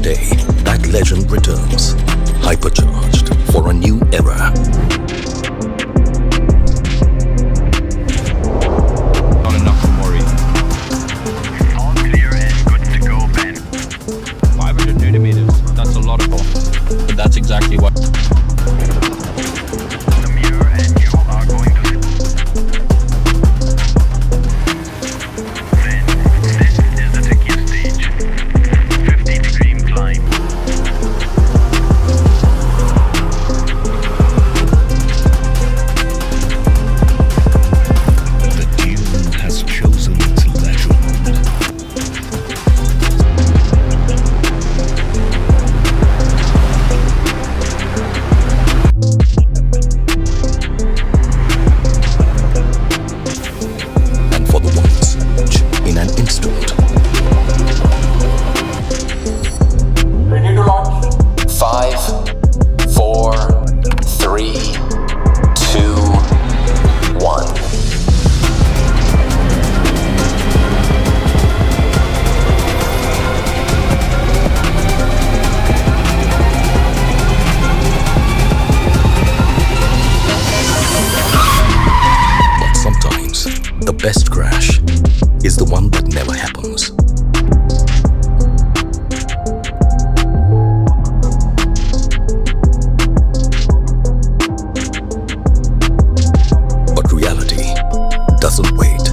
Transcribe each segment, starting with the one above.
day, that legend returns, hypercharged for a new era. Not enough to worry. All clear and good to go, Ben. 500 Newton meters. That's a lot of ball. But that's exactly what. The mirror and you are going to. Ben, this is the trickiest stage. 50-degree climb. The dune has chosen its legend. And for the ones in an instant. Ready to launch. 5, 4, 3, 2, 1. But sometimes, the best crash is the one that never happens. But reality doesn't wait.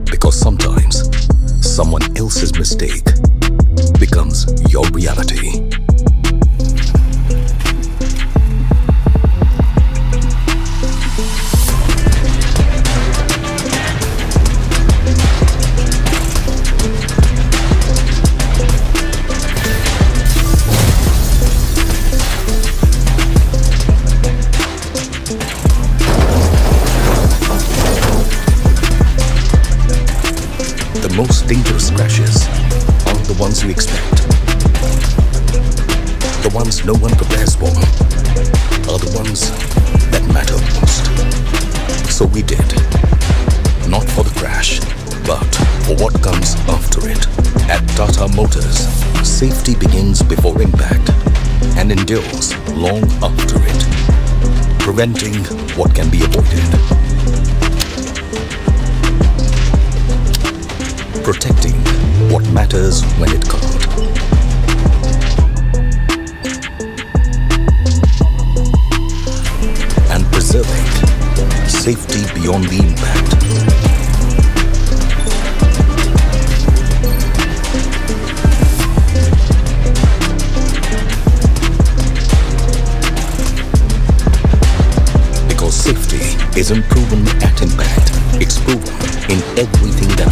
Because sometimes, someone else's mistake becomes your reality. The most dangerous crashes aren't the ones you expect. The ones no one prepares for are the ones that matter most. So we did. Not for the crash, but for what comes after it. At Tata Motors, safety begins before impact and endures long after it, preventing what can be avoided. Protecting what matters when it can't. And preserving safety beyond the impact. Because safety isn't proven at impact, it's proven in everything that